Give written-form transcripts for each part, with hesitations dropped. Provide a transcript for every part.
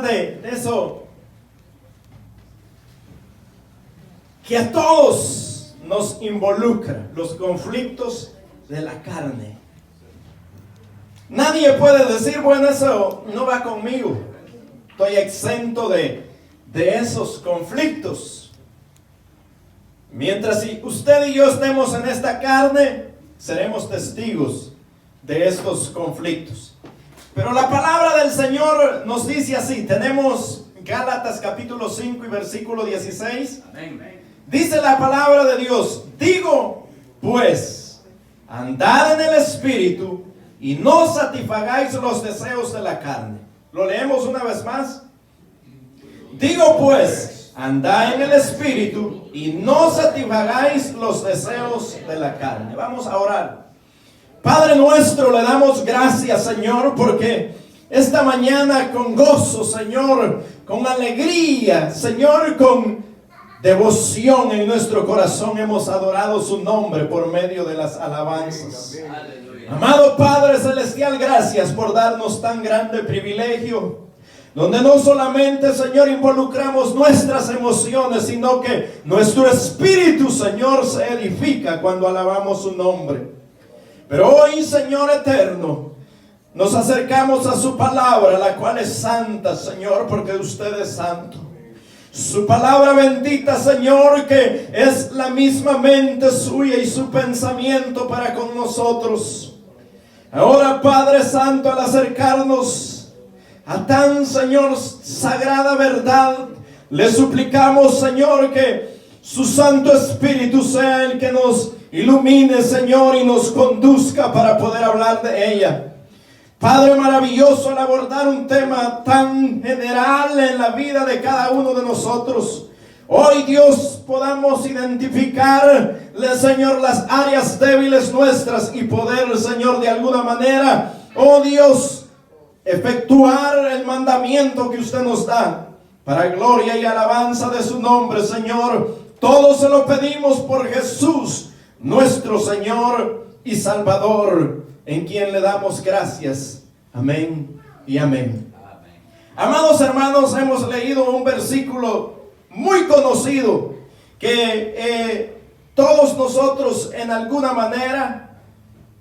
de eso que a todos nos involucra, los conflictos de la carne. Nadie puede decir, bueno, eso no va conmigo, estoy exento de esos conflictos. Mientras si usted y yo estemos en esta carne, seremos testigos de estos conflictos. Pero la palabra del Señor nos dice así. Tenemos Gálatas capítulo 5 y versículo 16. Amén. Dice la palabra de Dios: digo pues, andad en el Espíritu y no satisfagáis los deseos de la carne. Lo leemos una vez más. Digo pues, andad en el Espíritu y no satisfagáis los deseos de la carne. Vamos a orar. Padre nuestro, le damos gracias, Señor, porque esta mañana con gozo, Señor, con alegría, Señor, con devoción en nuestro corazón hemos adorado su nombre por medio de las alabanzas. Aleluya. Amado Padre Celestial, gracias por darnos tan grande privilegio, donde no solamente, Señor, involucramos nuestras emociones, sino que nuestro espíritu, Señor, se edifica cuando alabamos su nombre. Pero hoy, Señor eterno, nos acercamos a su palabra, la cual es santa, Señor, porque usted es santo. Su palabra bendita, Señor, que es la misma mente suya y su pensamiento para con nosotros. Ahora, Padre Santo, al acercarnos a tan, Señor, sagrada verdad, le suplicamos, Señor, que su Santo Espíritu sea el que nos ilumine, Señor, y nos conduzca para poder hablar de ella. Padre maravilloso, al abordar un tema tan general en la vida de cada uno de nosotros, hoy, Dios, podamos identificarle, Señor, las áreas débiles nuestras y poder, Señor, de alguna manera, oh Dios, efectuar el mandamiento que usted nos da para gloria y alabanza de su nombre, Señor. Todo se lo pedimos por Jesús, nuestro Señor y Salvador, en quien le damos gracias. Amén y amén. Amados hermanos, hemos leído un versículo muy conocido que todos nosotros en alguna manera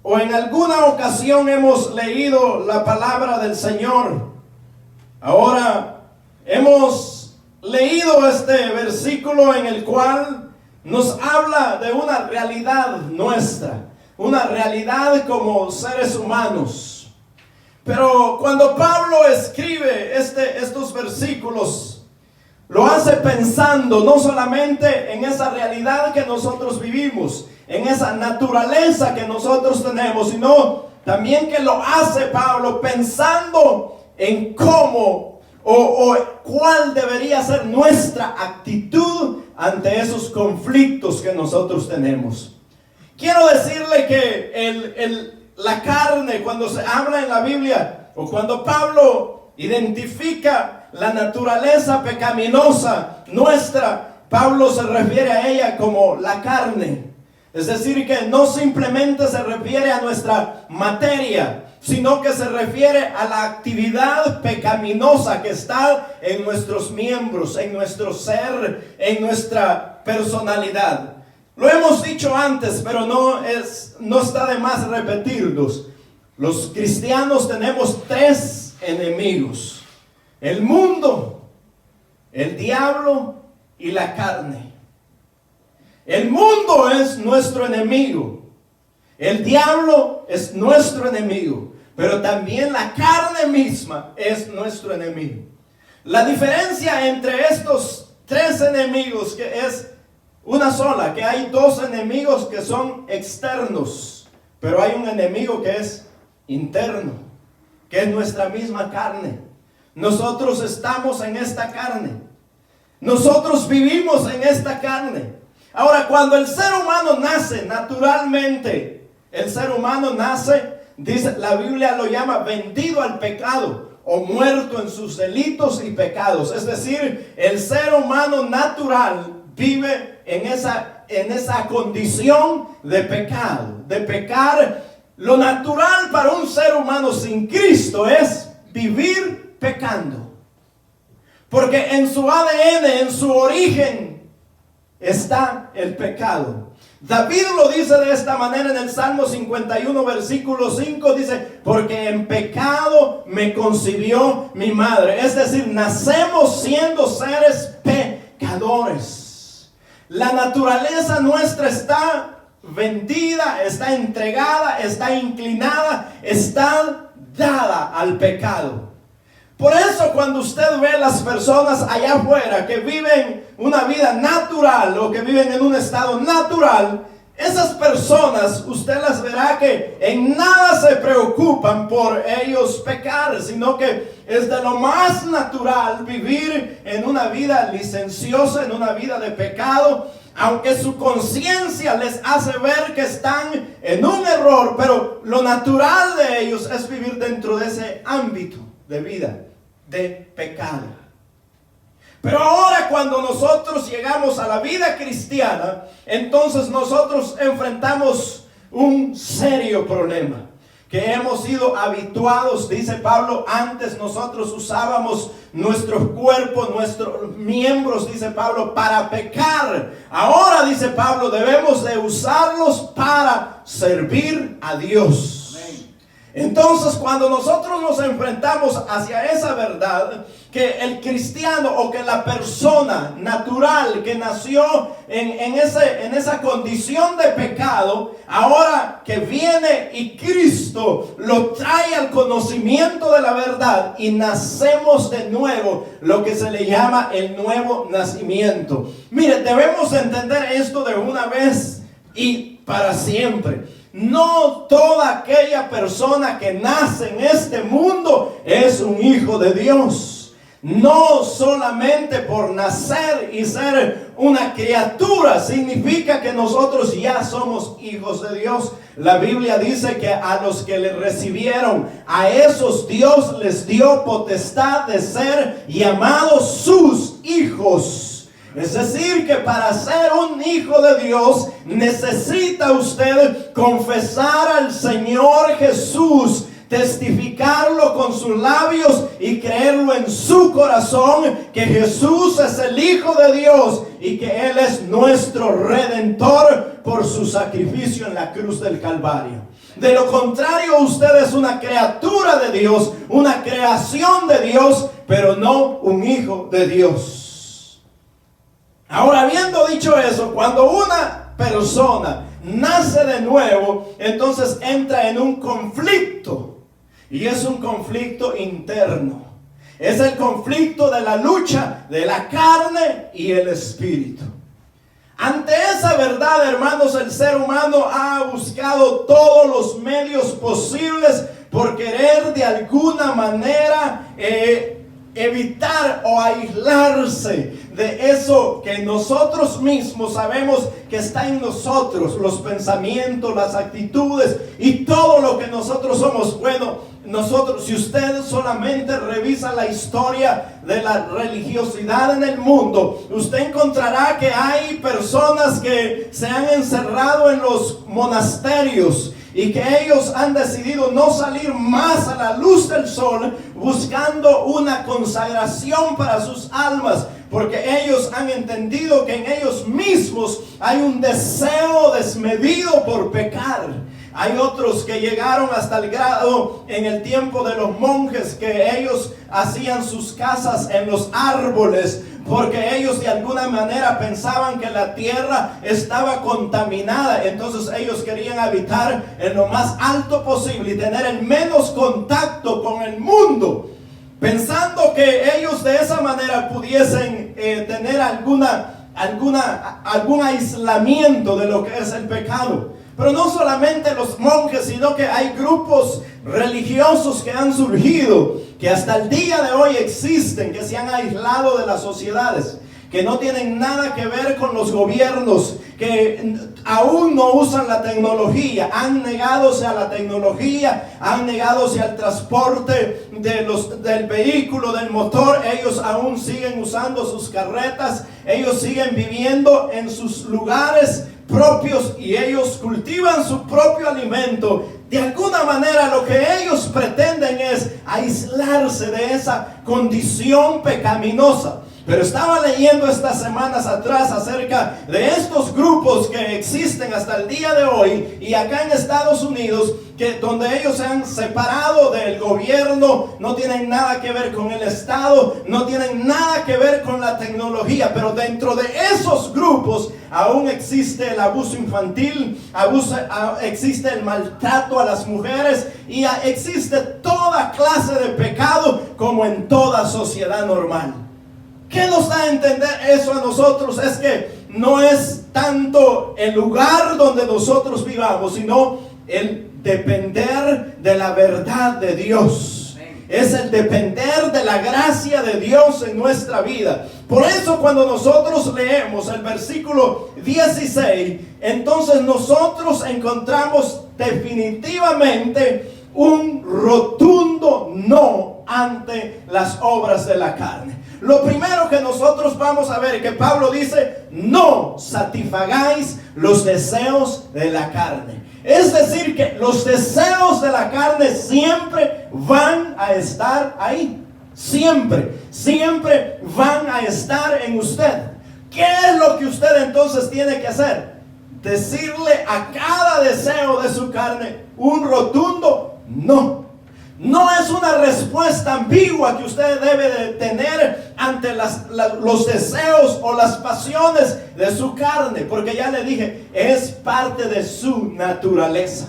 o en alguna ocasión hemos leído la palabra del Señor. Ahora hemos leído este versículo en el cual nos habla de una realidad nuestra, una realidad como seres humanos. Pero cuando Pablo escribe estos versículos, lo hace pensando no solamente en esa realidad que nosotros vivimos, en esa naturaleza que nosotros tenemos, sino también que lo hace Pablo pensando en cómo o cuál debería ser nuestra actitud ante esos conflictos que nosotros tenemos. Quiero decirle que la carne, cuando se habla en la Biblia, o cuando Pablo identifica la naturaleza pecaminosa nuestra, Pablo se refiere a ella como la carne. Es decir, que no simplemente se refiere a nuestra materia, sino que se refiere a la actividad pecaminosa que está en nuestros miembros, en nuestro ser, en nuestra personalidad. Lo hemos dicho antes, pero no está de más repetirlos. Los cristianos tenemos tres enemigos: el mundo, el diablo y la carne. El mundo es nuestro enemigo. El diablo es nuestro enemigo, pero también la carne misma es nuestro enemigo. La diferencia entre estos tres enemigos, que es una sola, que hay dos enemigos que son externos, pero hay un enemigo que es interno, que es nuestra misma carne. Nosotros estamos en esta carne. Nosotros vivimos en esta carne. Ahora, cuando el ser humano nace naturalmente, el ser humano nace, dice, la Biblia lo llama vendido al pecado o muerto en sus delitos y pecados. Es decir, el ser humano natural vive en esa condición de pecado, de pecar. Lo natural para un ser humano sin Cristo es vivir pecando. Porque en su ADN, en su origen, está el pecado. David lo dice de esta manera en el Salmo 51, versículo 5, dice, porque en pecado me concibió mi madre. Es decir, nacemos siendo seres pecadores. La naturaleza nuestra está vendida, está entregada, está inclinada, está dada al pecado. Por eso cuando usted ve las personas allá afuera que viven una vida natural o que viven en un estado natural, esas personas usted las verá que en nada se preocupan por ellos pecar, sino que es de lo más natural vivir en una vida licenciosa, en una vida de pecado, aunque su conciencia les hace ver que están en un error, pero lo natural de ellos es vivir dentro de ese ámbito de vida de pecado. Pero ahora cuando nosotros llegamos a la vida cristiana, entonces nosotros enfrentamos un serio problema. Que hemos sido habituados, dice Pablo, antes nosotros usábamos nuestros cuerpos, nuestros miembros, dice Pablo, para pecar. Ahora, dice Pablo, debemos de usarlos para servir a Dios. Entonces, cuando nosotros nos enfrentamos hacia esa verdad, que el cristiano o que la persona natural que nació en esa condición de pecado, ahora que viene y Cristo lo trae al conocimiento de la verdad y nacemos de nuevo, lo que se le llama el nuevo nacimiento. Mire, debemos entender esto de una vez y para siempre. No toda aquella persona que nace en este mundo es un hijo de Dios. No solamente por nacer y ser una criatura significa que nosotros ya somos hijos de Dios. La Biblia dice que a los que le recibieron, a esos Dios les dio potestad de ser llamados sus hijos. Es decir, que para ser un hijo de Dios necesita usted confesar al Señor Jesús, testificarlo con sus labios y creerlo en su corazón que Jesús es el Hijo de Dios y que Él es nuestro Redentor por su sacrificio en la cruz del Calvario. De lo contrario, usted es una criatura de Dios, una creación de Dios, pero no un hijo de Dios. Ahora, habiendo dicho eso, cuando una persona nace de nuevo, entonces entra en un conflicto. Y es un conflicto interno. Es el conflicto de la lucha de la carne y el espíritu. Ante esa verdad, hermanos, el ser humano ha buscado todos los medios posibles por querer de alguna manera evitar o aislarse de eso que nosotros mismos sabemos que está en nosotros, los pensamientos, las actitudes y todo lo que nosotros somos. Bueno, nosotros, si usted solamente revisa la historia de la religiosidad en el mundo, usted encontrará que hay personas que se han encerrado en los monasterios y que ellos han decidido no salir más a la luz del sol buscando una consagración para sus almas, porque ellos han entendido que en ellos mismos hay un deseo desmedido por pecar. Hay otros que llegaron hasta el grado en el tiempo de los monjes que ellos hacían sus casas en los árboles, porque ellos de alguna manera pensaban que la tierra estaba contaminada. Entonces ellos querían habitar en lo más alto posible y tener el menos contacto con el mundo, pensando que ellos de esa manera pudiesen tener algún aislamiento de lo que es el pecado. Pero no solamente los monjes, sino que hay grupos religiosos que han surgido, que hasta el día de hoy existen, que se han aislado de las sociedades, que no tienen nada que ver con los gobiernos, que aún no usan la tecnología, han negadose a la tecnología, han negadose al transporte del vehículo, del motor. Ellos aún siguen usando sus carretas, ellos siguen viviendo en sus lugares propios y ellos cultivan su propio alimento, de alguna manera lo que ellos pretenden es aislarse de esa condición pecaminosa. Pero estaba leyendo estas semanas atrás acerca de estos grupos que existen hasta el día de hoy y acá en Estados Unidos, donde ellos se han separado del gobierno, no tienen nada que ver con el Estado, no tienen nada que ver con la tecnología, pero dentro de esos grupos aún existe el abuso infantil, existe el maltrato a las mujeres y existe toda clase de pecado como en toda sociedad normal. ¿Qué nos da a entender eso a nosotros? Es que no es tanto el lugar donde nosotros vivamos, sino el depender de la verdad de Dios. Es el depender de la gracia de Dios en nuestra vida. Por eso cuando nosotros leemos el versículo 16, entonces nosotros encontramos definitivamente un rotundo no ante las obras de la carne. Lo primero que nosotros vamos a ver es que Pablo dice: no satisfagáis los deseos de la carne. Es decir, que los deseos de la carne siempre van a estar ahí. Siempre van a estar en usted. ¿Qué es lo que usted entonces tiene que hacer? Decirle a cada deseo de su carne un rotundo no. No es una respuesta ambigua que usted debe de tener ante los deseos o las pasiones de su carne, porque ya le dije, es parte de su naturaleza,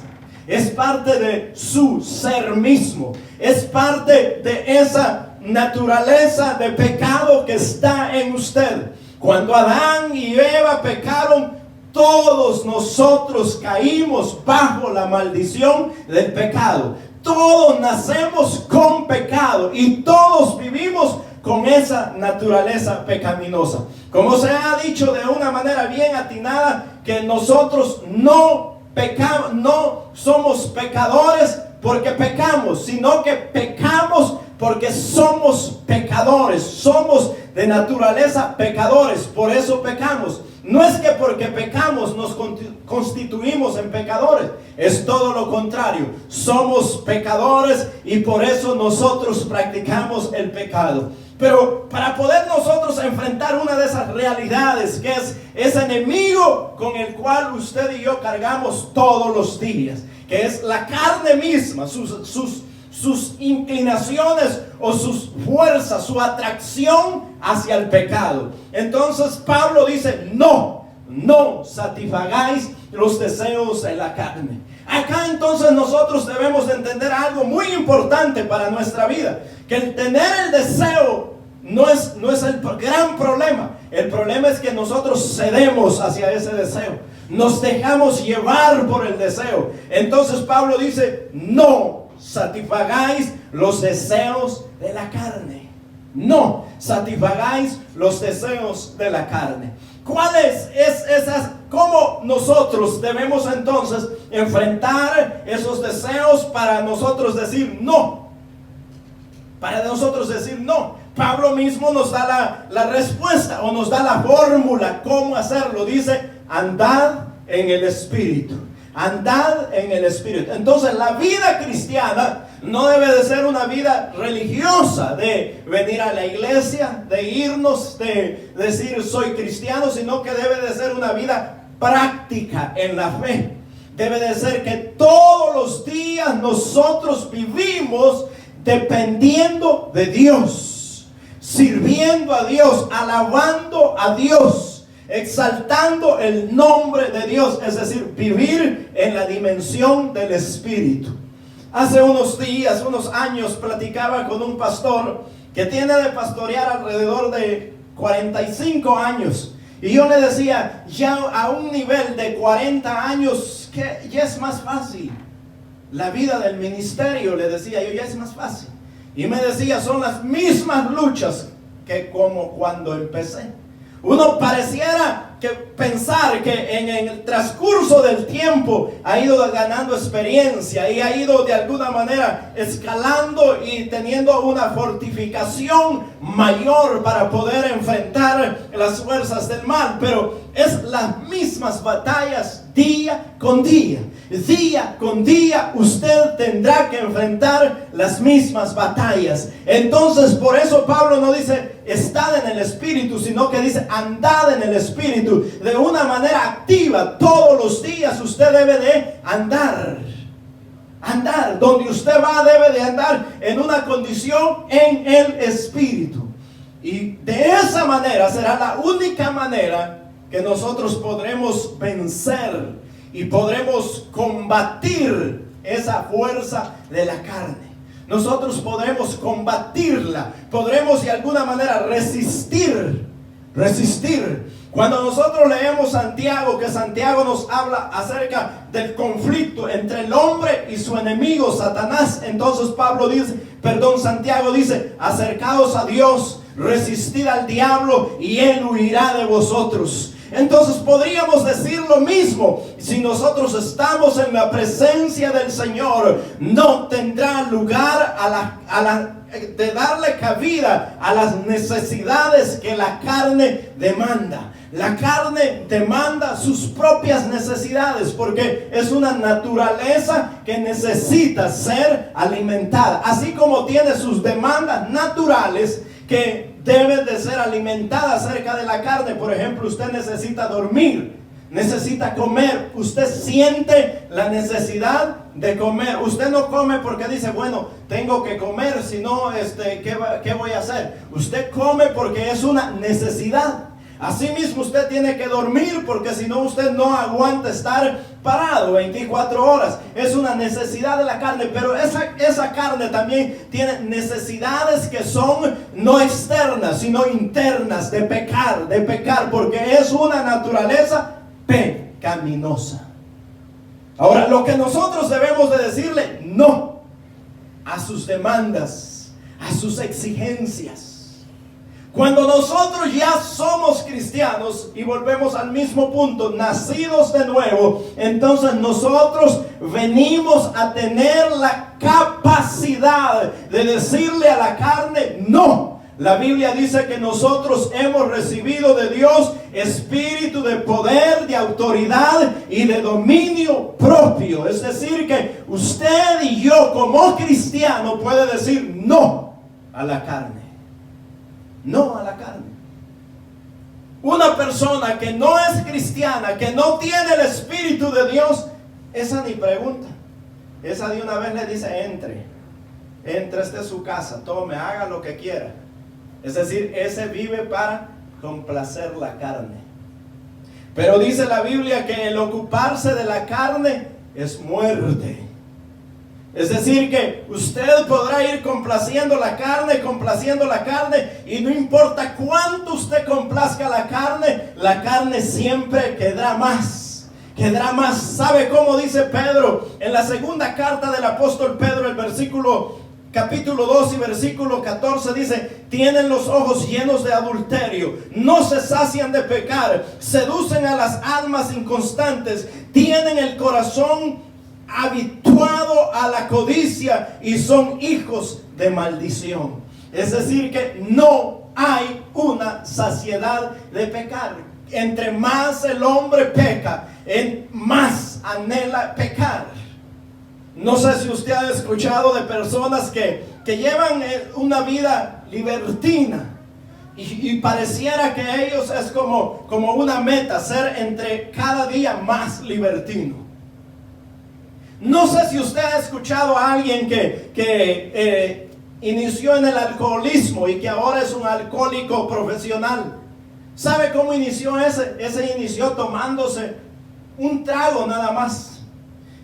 es parte de su ser mismo, es parte de esa naturaleza de pecado que está en usted. Cuando Adán y Eva pecaron, todos nosotros caímos bajo la maldición del pecado. Todos nacemos con pecado y todos vivimos con esa naturaleza pecaminosa. Como se ha dicho de una manera bien atinada, que nosotros no pecamos, no somos pecadores porque pecamos, sino que pecamos porque somos pecadores, somos de naturaleza pecadores, por eso pecamos. No es que porque pecamos nos constituimos en pecadores, es todo lo contrario. Somos pecadores y por eso nosotros practicamos el pecado. Pero para poder nosotros enfrentar una de esas realidades, que es ese enemigo con el cual usted y yo cargamos todos los días, que es la carne misma, sus inclinaciones o sus fuerzas, su atracción hacia el pecado. Entonces Pablo dice: no satisfagáis los deseos de la carne. Acá entonces nosotros debemos de entender algo muy importante para nuestra vida, que el tener el deseo no es el gran problema. El problema es que nosotros cedemos hacia ese deseo, nos dejamos llevar por el deseo. Entonces Pablo dice: no satisfagáis los deseos de la carne. No satisfagáis los deseos de la carne. ¿Cuál es esas? ¿Cómo nosotros debemos entonces enfrentar esos deseos para nosotros decir no? Para nosotros decir no. Pablo mismo nos da la respuesta, o nos da la fórmula cómo hacerlo. Dice: andad en el Espíritu. Andad en el Espíritu. Entonces la vida cristiana no debe de ser una vida religiosa, de venir a la iglesia, de irnos, de decir soy cristiano, sino que debe de ser una vida práctica en la fe. Debe de ser que todos los días nosotros vivimos dependiendo de Dios, sirviendo a Dios, alabando a Dios, exaltando el nombre de Dios, es decir, vivir en la dimensión del Espíritu. Hace unos días, unos años, platicaba con un pastor que tiene de pastorear alrededor de 45 años. Y yo le decía, ya a un nivel de 40 años, que ya es más fácil. La vida del ministerio, le decía yo, ya es más fácil. Y me decía, son las mismas luchas que como cuando empecé. Uno pareciera que pensar que en el transcurso del tiempo ha ido ganando experiencia y ha ido de alguna manera escalando y teniendo una fortificación mayor para poder enfrentar las fuerzas del mal, pero es las mismas batallas día con día. Día con día usted tendrá que enfrentar las mismas batallas. Entonces por eso Pablo no dice estad en el Espíritu, sino que dice andad en el Espíritu. De una manera activa, todos los días usted debe de andar. Andar, donde usted va debe de andar en una condición en el Espíritu. Y de esa manera será la única manera que nosotros podremos vencer y podremos combatir esa fuerza de la carne. Nosotros podremos combatirla, podremos de alguna manera resistir. Cuando nosotros leemos Santiago, que Santiago nos habla acerca del conflicto entre el hombre y su enemigo Satanás, entonces Santiago dice, acercaos a Dios, resistid al diablo y él huirá de vosotros. Entonces podríamos decir lo mismo. Si nosotros estamos en la presencia del Señor, no tendrá lugar de darle cabida a las necesidades que la carne demanda. La carne demanda sus propias necesidades porque es una naturaleza que necesita ser alimentada, así como tiene sus demandas naturales que deben de ser alimentadas acerca de la carne. Por ejemplo, usted necesita dormir, necesita comer. Usted siente la necesidad de comer. Usted no come porque dice, bueno, tengo que comer, si no, ¿qué voy a hacer? Usted come porque es una necesidad. Asimismo usted tiene que dormir porque si no usted no aguanta estar parado 24 horas. Es una necesidad de la carne, pero esa carne también tiene necesidades que son no externas sino internas, de pecar, porque es una naturaleza pecaminosa. Ahora, lo que nosotros debemos de decirle no a sus demandas, a sus exigencias. Cuando nosotros ya somos cristianos y volvemos al mismo punto, nacidos de nuevo, entonces nosotros venimos a tener la capacidad de decirle a la carne no. La Biblia dice que nosotros hemos recibido de Dios espíritu de poder, de autoridad y de dominio propio. Es decir, que usted y yo como cristiano puede decir no a la carne. No a la carne. Una persona que no es cristiana, que no tiene el Espíritu de Dios, esa ni pregunta. Esa de una vez le dice, entre, esta es su casa, tome, haga lo que quiera. Es decir, ese vive para complacer la carne. Pero dice la Biblia que el ocuparse de la carne es muerte. Es decir, que usted podrá ir complaciendo la carne, y no importa cuánto usted complazca la carne siempre quedará más. ¿Sabe cómo dice Pedro? En la segunda carta del apóstol Pedro, el capítulo 2 y versículo 14 dice, tienen los ojos llenos de adulterio, no se sacian de pecar, seducen a las almas inconstantes, tienen el corazón habituado a la codicia y son hijos de maldición. Es decir, que no hay una saciedad de pecar. Entre más el hombre peca, más anhela pecar. No sé si usted ha escuchado de personas que llevan una vida libertina y pareciera que ellos es como una meta, ser entre cada día más libertino. No sé si usted ha escuchado a alguien que inició en el alcoholismo y que ahora es un alcohólico profesional. ¿Sabe cómo inició ese? Ese inició tomándose un trago nada más.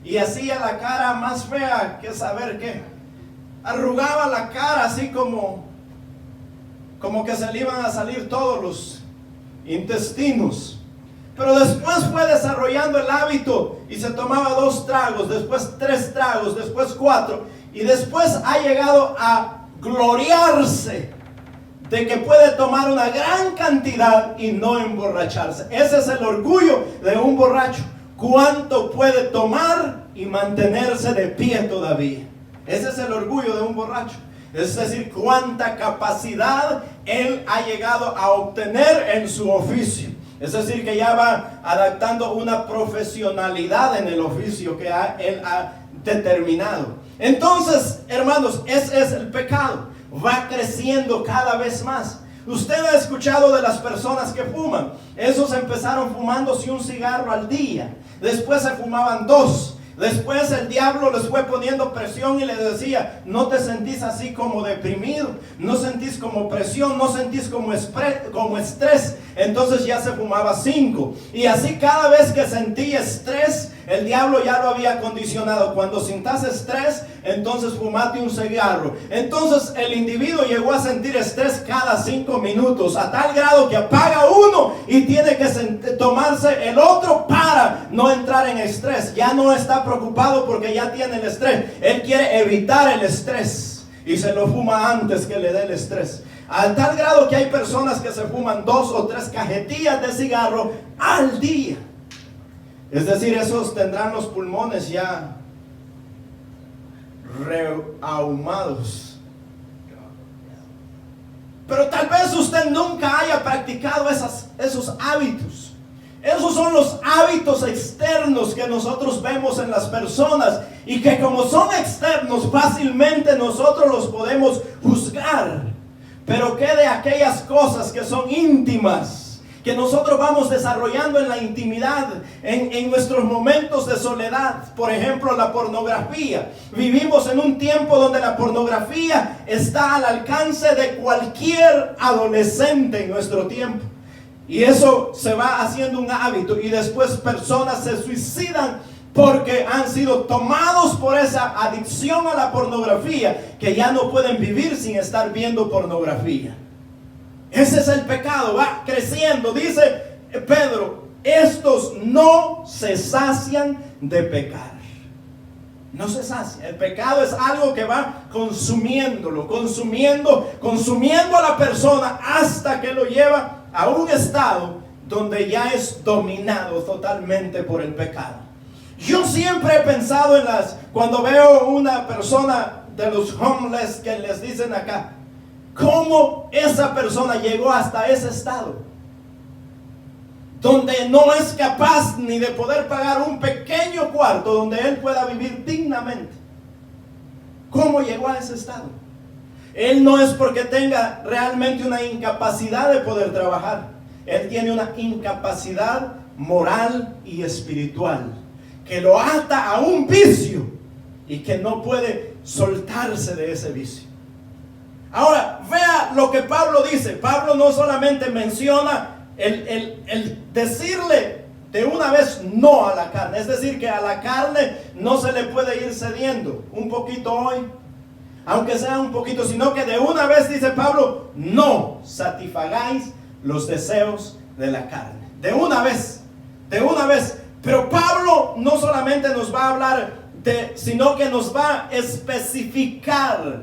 Y hacía la cara más fea que saber qué. Arrugaba la cara así como que se le iban a salir todos los intestinos. Pero después fue desarrollando el hábito y se tomaba 2 tragos, después 3 tragos, después 4. Y después ha llegado a gloriarse de que puede tomar una gran cantidad y no emborracharse. Ese es el orgullo de un borracho. ¿Cuánto puede tomar y mantenerse de pie todavía? Ese es el orgullo de un borracho. Es decir, cuánta capacidad él ha llegado a obtener en su oficio. Es decir, que ya va adaptando una profesionalidad en el oficio que él ha determinado. Entonces, hermanos, ese es el pecado. Va creciendo cada vez más. Usted ha escuchado de las personas que fuman. Esos empezaron fumándose un cigarro al día. Después se fumaban 2. Después el diablo les fue poniendo presión y les decía: no te sentís así como deprimido, no sentís como presión, no sentís como estrés. Entonces ya se fumaba 5. Y así cada vez que sentí estrés, el diablo ya lo había condicionado. Cuando sintas estrés, entonces fumate un cigarro. Entonces el individuo llegó a sentir estrés cada 5 minutos, a tal grado que apaga uno y tiene que tomarse el otro para no entrar en estrés. Ya no está preocupado porque ya tiene el estrés. Él quiere evitar el estrés y se lo fuma antes que le dé el estrés. A tal grado que hay personas que se fuman 2 o 3 cajetillas de cigarro al día. Es decir, esos tendrán los pulmones ya reahumados. Pero tal vez usted nunca haya practicado esos hábitos. Esos son los hábitos externos que nosotros vemos en las personas y que, como son externos, fácilmente nosotros los podemos juzgar. Pero ¿qué de aquellas cosas que son íntimas, que nosotros vamos desarrollando en la intimidad, en nuestros momentos de soledad? Por ejemplo, la pornografía. Vivimos en un tiempo donde la pornografía está al alcance de cualquier adolescente en nuestro tiempo. Y eso se va haciendo un hábito, y después personas se suicidan porque han sido tomados por esa adicción a la pornografía, que ya no pueden vivir sin estar viendo pornografía. Ese es el pecado, va creciendo. Dice Pedro: estos no se sacian de pecar. No se sacia. El pecado es algo que va consumiendo a la persona hasta que lo lleva a un estado donde ya es dominado totalmente por el pecado. Yo siempre he pensado cuando veo una persona de los homeless que les dicen acá, cómo esa persona llegó hasta ese estado, donde no es capaz ni de poder pagar un pequeño cuarto donde él pueda vivir dignamente. ¿Cómo llegó a ese estado? Él no es porque tenga realmente una incapacidad de poder trabajar. Él tiene una incapacidad moral y espiritual que lo ata a un vicio y que no puede soltarse de ese vicio. Ahora, vea lo que Pablo dice. Pablo no solamente menciona el decirle de una vez no a la carne. Es decir, que a la carne no se le puede ir cediendo un poquito hoy, aunque sea un poquito, sino que de una vez dice Pablo: no satisfagáis los deseos de la carne. De una vez. Pero Pablo no solamente nos va a hablar sino que nos va a especificar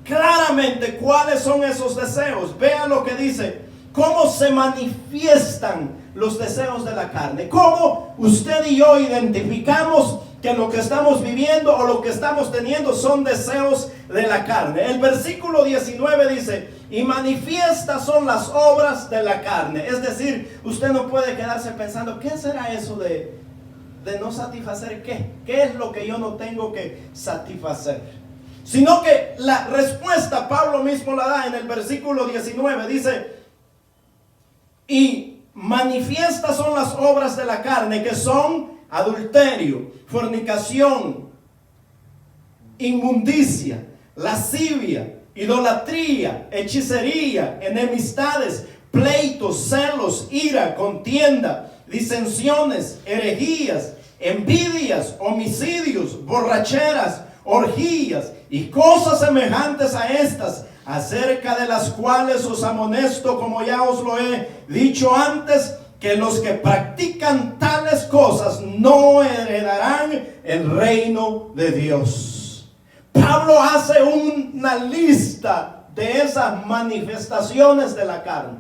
claramente cuáles son esos deseos. Vean lo que dice: cómo se manifiestan los deseos de la carne. Cómo usted y yo identificamos que lo que estamos viviendo o lo que estamos teniendo son deseos de la carne. El versículo 19 dice: y manifiestas son las obras de la carne. Es decir, usted no puede quedarse pensando: ¿qué será eso de no satisfacer qué? ¿Qué es lo que yo no tengo que satisfacer? Sino que la respuesta Pablo mismo la da en el versículo 19. Dice: y manifiestas son las obras de la carne, que son adulterio, fornicación, inmundicia, lascivia, idolatría, hechicería, enemistades, pleitos, celos, ira, contienda, disensiones, herejías, envidias, homicidios, borracheras, orgías y cosas semejantes a estas, acerca de las cuales os amonesto, como ya os lo he dicho antes, que los que practican tales cosas no heredarán el reino de Dios. Pablo hace una lista de esas manifestaciones de la carne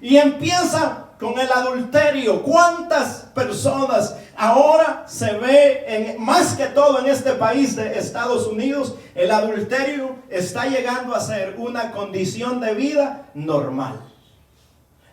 y empieza con el adulterio. ¿Cuántas personas ahora se ve, más que todo en este país de Estados Unidos, el adulterio está llegando a ser una condición de vida normal?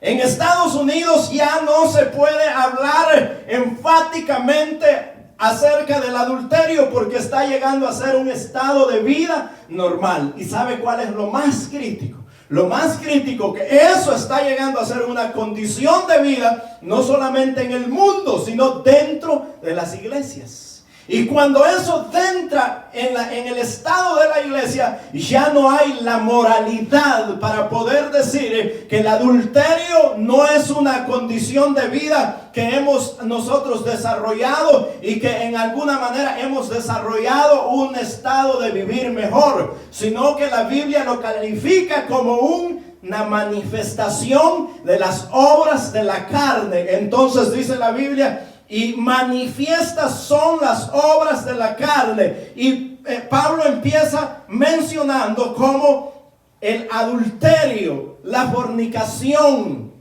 En Estados Unidos ya no se puede hablar enfáticamente acerca del adulterio porque está llegando a ser un estado de vida normal. ¿Y sabe cuál es lo más crítico? Lo más crítico, que eso está llegando a ser una condición de vida, no solamente en el mundo, sino dentro de las iglesias. Y cuando eso entra en el estado de la iglesia, ya no hay la moralidad para poder decir que el adulterio no es una condición de vida que hemos nosotros desarrollado y que en alguna manera hemos desarrollado un estado de vivir mejor, sino que la Biblia lo califica como una manifestación de las obras de la carne. Entonces dice la Biblia, y manifiestas son las obras de la carne. Y Pablo empieza mencionando como el adulterio, la fornicación,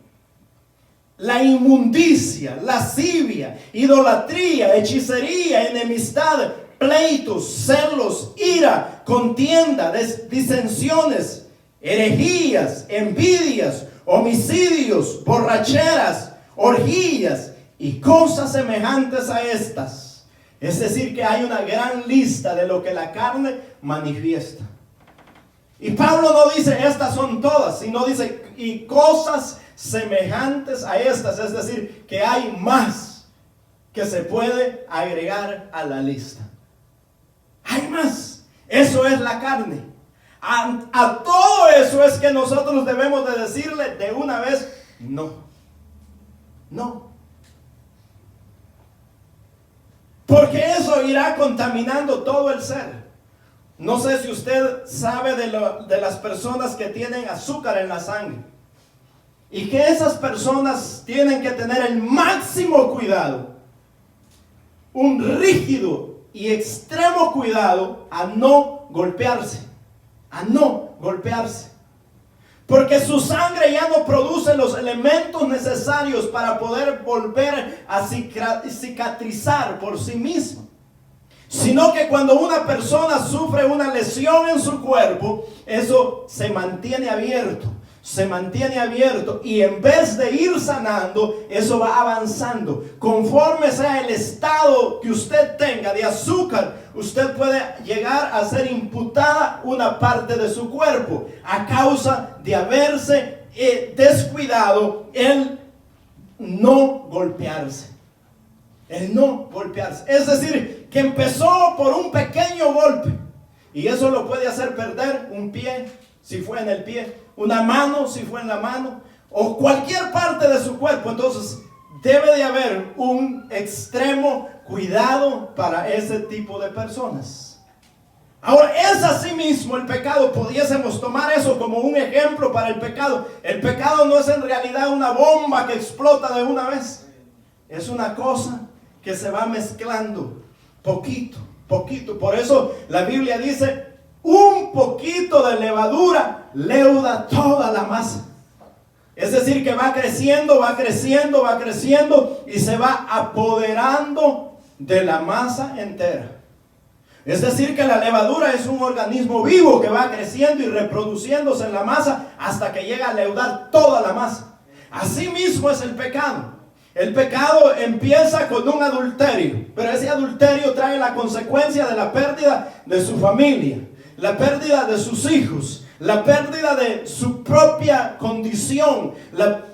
la inmundicia, lascivia, idolatría, hechicería, enemistad, pleitos, celos, ira, contienda, disensiones, herejías, envidias, homicidios, borracheras, orgías y cosas semejantes a estas. Es decir, que hay una gran lista de lo que la carne manifiesta. Y Pablo no dice estas son todas, sino dice y cosas semejantes a estas. Es decir, que hay más que se puede agregar a la lista. Hay más. Eso es la carne. A todo eso es que nosotros debemos de decirle de una vez no. No. Porque eso irá contaminando todo el ser. No sé si usted sabe de las personas que tienen azúcar en la sangre. Y que esas personas tienen que tener el máximo cuidado. Un rígido y extremo cuidado a no golpearse. A no golpearse. Porque su sangre ya no produce los elementos necesarios para poder volver a cicatrizar por sí misma. Sino que cuando una persona sufre una lesión en su cuerpo, eso se mantiene abierto. Se mantiene abierto y en vez de ir sanando, eso va avanzando. Conforme sea el estado que usted tenga de azúcar, usted puede llegar a ser imputada una parte de su cuerpo a causa de haberse descuidado el no golpearse. El no golpearse. Es decir, que empezó por un pequeño golpe y eso lo puede hacer perder un pie, si fue en el pie, una mano, si fue en la mano, o cualquier parte de su cuerpo. Entonces debe de haber un extremo cuidado para ese tipo de personas. Ahora, es así mismo el pecado. Pudiésemos tomar eso como un ejemplo para el pecado. El pecado no es en realidad una bomba que explota de una vez. Es una cosa que se va mezclando poquito, poquito. Por eso la Biblia dice, un poquito de levadura leuda toda la masa. Es decir, que va creciendo, va creciendo, va creciendo y se va apoderando de la masa entera. Es decir, que la levadura es un organismo vivo que va creciendo y reproduciéndose en la masa hasta que llega a leudar toda la masa. Así mismo es el pecado. El pecado empieza con un adulterio, pero ese adulterio trae la consecuencia de la pérdida de su familia, la pérdida de sus hijos, la pérdida de su propia condición,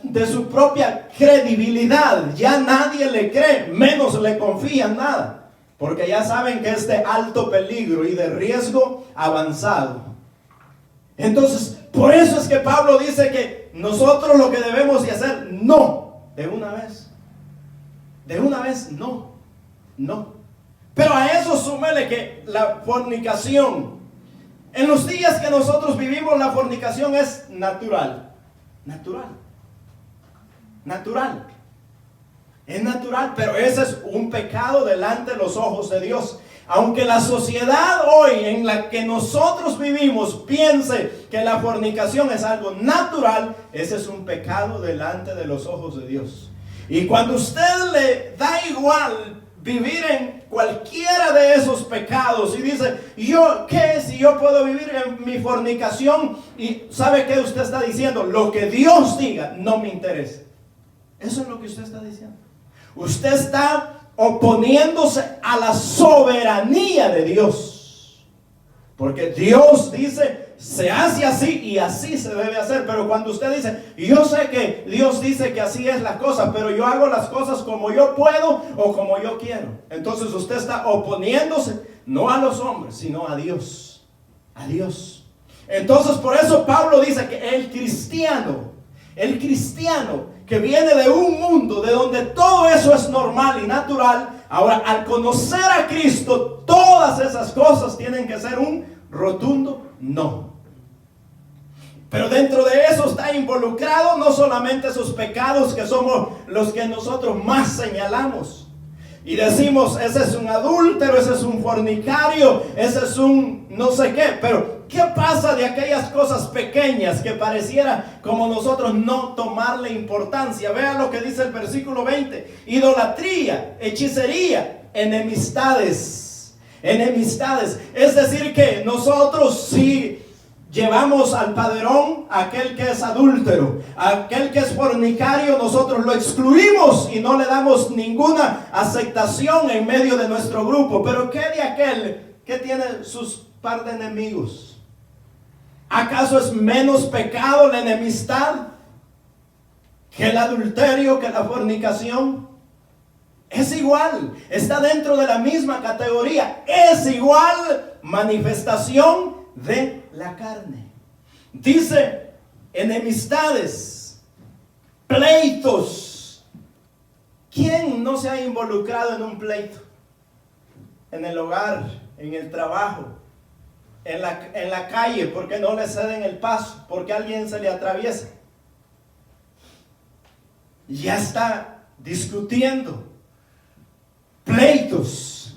de su propia credibilidad. Ya nadie le cree, menos le confía en nada, porque ya saben que es de alto peligro y de riesgo avanzado. Entonces, por eso es que Pablo dice que nosotros lo que debemos de hacer, no, de una vez. De una vez, no. Pero a eso súmele que la fornicación. En los días que nosotros vivimos, la fornicación es natural. Es natural, pero ese es un pecado delante de los ojos de Dios. Aunque la sociedad hoy en la que nosotros vivimos piense que la fornicación es algo natural, ese es un pecado delante de los ojos de Dios. Y cuando usted le da igual vivir en cualquiera de esos pecados y dice, yo, ¿qué si yo puedo vivir en mi fornicación? Y ¿sabe qué usted está diciendo? Lo que Dios diga no me interesa. Eso es lo que usted está diciendo. Usted está oponiéndose a la soberanía de Dios. Porque Dios dice, se hace así y así se debe hacer. Pero cuando usted dice, yo sé que Dios dice que así es la cosa, pero yo hago las cosas como yo puedo o como yo quiero, entonces usted está oponiéndose no a los hombres, sino a Dios. A Dios. Entonces por eso Pablo dice que el cristiano que viene de un mundo de donde todo eso es normal y natural, ahora al conocer a Cristo, todas esas cosas tienen que ser un rotundo no. Pero dentro de eso está involucrado no solamente esos pecados que somos los que nosotros más señalamos y decimos, ese es un adúltero, ese es un fornicario, ese es un no sé qué. Pero ¿qué pasa de aquellas cosas pequeñas que pareciera como nosotros no tomarle importancia? Vean lo que dice el versículo 20. Idolatría, hechicería, enemistades. Enemistades. Es decir que nosotros sí llevamos al paderón a aquel que es adúltero, a aquel que es fornicario, nosotros lo excluimos y no le damos ninguna aceptación en medio de nuestro grupo. Pero ¿qué de aquel que tiene sus par de enemigos? ¿Acaso es menos pecado la enemistad que el adulterio, que la fornicación? Es igual, está dentro de la misma categoría, es igual manifestación de la carne. Dice enemistades, pleitos. ¿Quién no se ha involucrado en un pleito? En el hogar, en el trabajo, en la calle, porque no le ceden el paso, porque alguien se le atraviesa. Ya está discutiendo. Pleitos.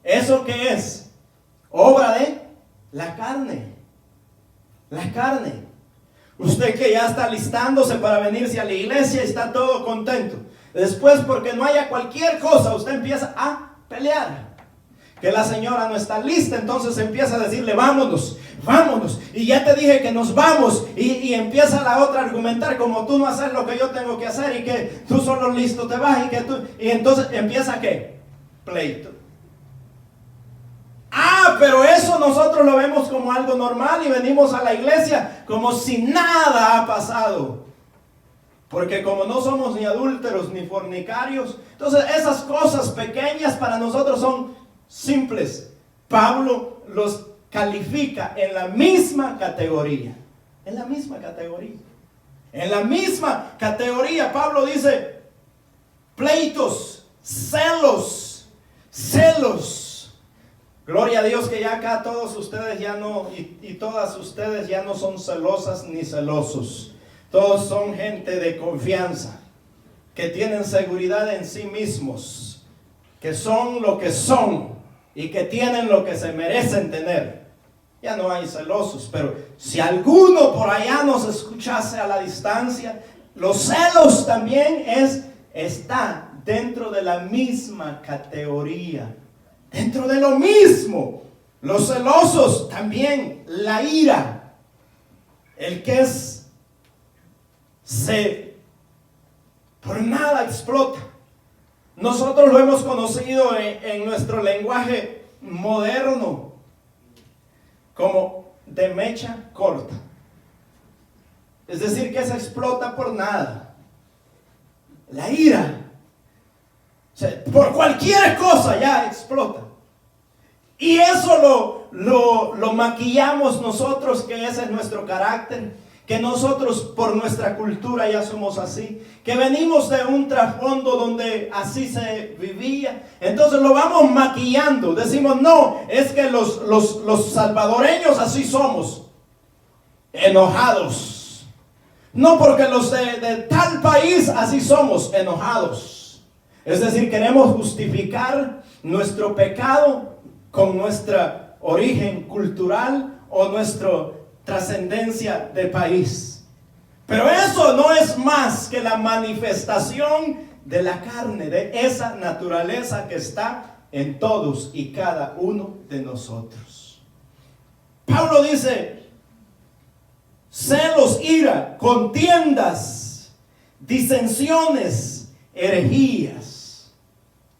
¿Eso qué es? Obra de la carne. La carne. Usted que ya está listándose para venirse a la iglesia, está todo contento. Después, porque no haya cualquier cosa, usted empieza a pelear. Que la señora no está lista, entonces empieza a decirle, vámonos. Y ya te dije que nos vamos. Y empieza la otra a argumentar, como tú no haces lo que yo tengo que hacer y que tú solo listo te vas y entonces empieza ¿qué? Pleito. Pero eso nosotros lo vemos como algo normal y venimos a la iglesia como si nada ha pasado. Porque como no somos ni adúlteros ni fornicarios, entonces esas cosas pequeñas para nosotros son simples. Pablo los califica en la misma categoría. En la misma categoría Pablo dice pleitos, celos. Gloria a Dios que ya acá todos ustedes ya no, y todas ustedes ya no son celosas ni celosos. Todos son gente de confianza, que tienen seguridad en sí mismos, que son lo que son y que tienen lo que se merecen tener. Ya no hay celosos, pero si alguno por allá nos escuchase a la distancia, los celos también está dentro de la misma categoría. Dentro de lo mismo, los celosos también, la ira, el que por nada explota. Nosotros lo hemos conocido en nuestro lenguaje moderno como de mecha corta. Es decir, que se explota por nada. La ira. O sea, por cualquier cosa ya explota. Y eso lo maquillamos nosotros, que ese es nuestro carácter, que nosotros por nuestra cultura ya somos así, que venimos de un trasfondo donde así se vivía. Entonces lo vamos maquillando. Decimos, no, es que los salvadoreños así somos, enojados. No, porque los de tal país así somos, enojados. Es decir, queremos justificar nuestro pecado con nuestro origen cultural o nuestra trascendencia de país. Pero eso no es más que la manifestación de la carne, de esa naturaleza que está en todos y cada uno de nosotros. Pablo dice: celos, ira, contiendas, disensiones, herejías.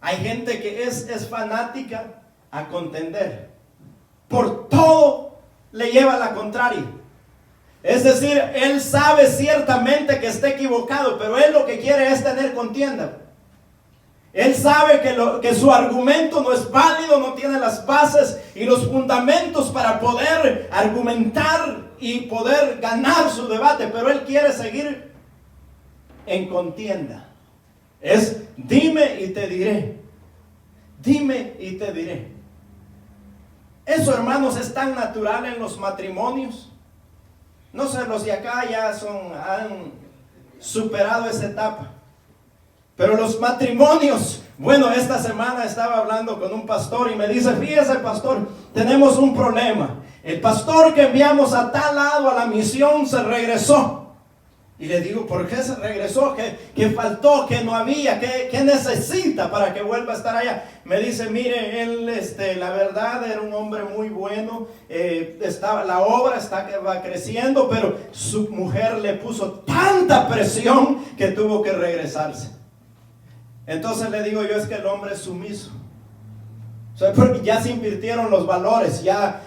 Hay gente que es fanática a contender. Por todo le lleva la contraria. Es decir, él sabe ciertamente que está equivocado, pero él lo que quiere es tener contienda. Él sabe que su argumento no es válido, no tiene las bases y los fundamentos para poder argumentar y poder ganar su debate, pero él quiere seguir en contienda. Es dime y te diré. Dime y te diré. Eso, hermanos, es tan natural en los matrimonios. No sé, los de acá ya han superado esa etapa. Pero los matrimonios, bueno, esta semana estaba hablando con un pastor y me dice: fíjese, pastor, tenemos un problema. El pastor que enviamos a tal lado a la misión se regresó. Y le digo: ¿por qué se regresó? ¿Qué faltó? ¿Qué no había? ¿Qué necesita para que vuelva a estar allá? Me dice: mire, él la verdad era un hombre muy bueno, la obra va creciendo, pero su mujer le puso tanta presión que tuvo que regresarse. Entonces le digo yo: es que el hombre es sumiso. O sea, porque ya se invirtieron los valores,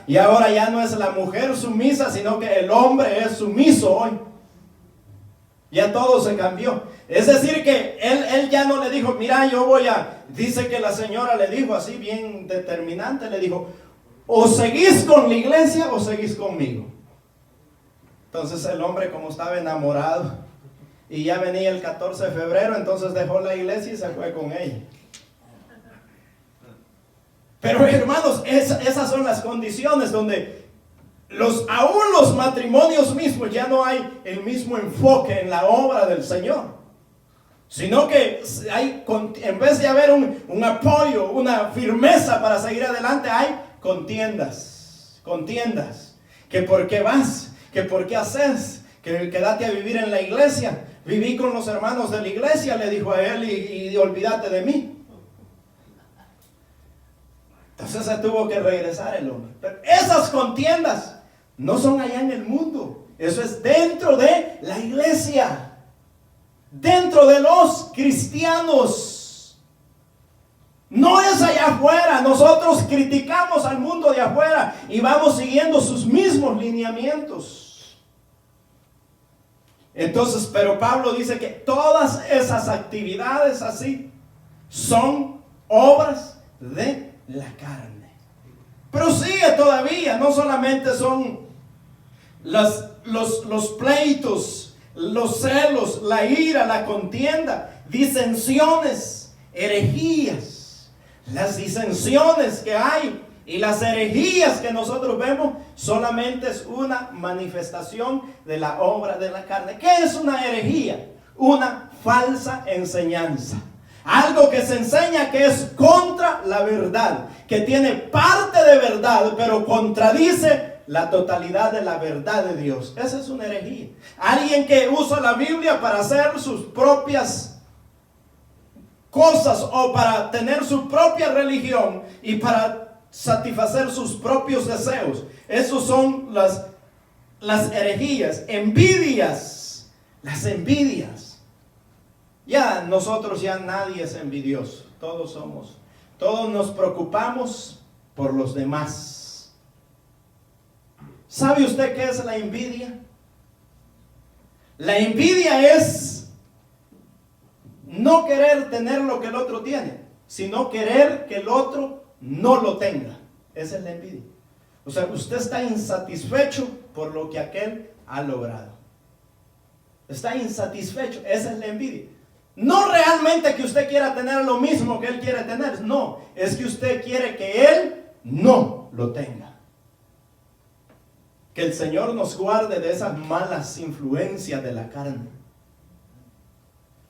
y ahora ya no es la mujer sumisa, sino que el hombre es sumiso hoy. Ya todo se cambió. Es decir que él ya no le dijo: mira, dice que la señora le dijo así bien determinante, le dijo: o seguís con la iglesia o seguís conmigo. Entonces el hombre, como estaba enamorado y ya venía el 14 de febrero, entonces dejó la iglesia y se fue con ella. Pero hermanos, esas son las condiciones donde aún los matrimonios mismos ya no hay el mismo enfoque en la obra del Señor, sino que en vez de haber un apoyo, una firmeza para seguir adelante, hay contiendas, que por qué vas, que por qué haces, que quédate a vivir en la iglesia, viví con los hermanos de la iglesia, le dijo a él, y olvídate de mí. Entonces se tuvo que regresar el hombre. Pero esas contiendas no son allá en el mundo. Eso es dentro de la iglesia, dentro de los cristianos. No es allá afuera. Nosotros criticamos al mundo de afuera y vamos siguiendo sus mismos lineamientos. Entonces, pero Pablo dice que todas esas actividades así son obras de la carne. Pero sigue todavía, no solamente son los pleitos, los celos, la ira, la contienda, disensiones, herejías. Las disensiones que hay y las herejías que nosotros vemos solamente es una manifestación de la obra de la carne. ¿Qué es una herejía? Una falsa enseñanza. Algo que se enseña que es contra la verdad, que tiene parte de verdad, pero contradice la totalidad de la verdad de Dios. Esa es una herejía. Alguien que usa la Biblia para hacer sus propias cosas o para tener su propia religión y para satisfacer sus propios deseos. Esos son las herejías. Envidias. Las envidias. Ya nosotros, ya nadie es envidioso. Todos nos preocupamos por los demás. ¿Sabe usted qué es la envidia? La envidia es no querer tener lo que el otro tiene, sino querer que el otro no lo tenga. Esa es la envidia. O sea, usted está insatisfecho por lo que aquel ha logrado. Está insatisfecho. Esa es la envidia. No realmente que usted quiera tener lo mismo que él quiere tener. No, es que usted quiere que él no lo tenga. Que el Señor nos guarde de esas malas influencias de la carne.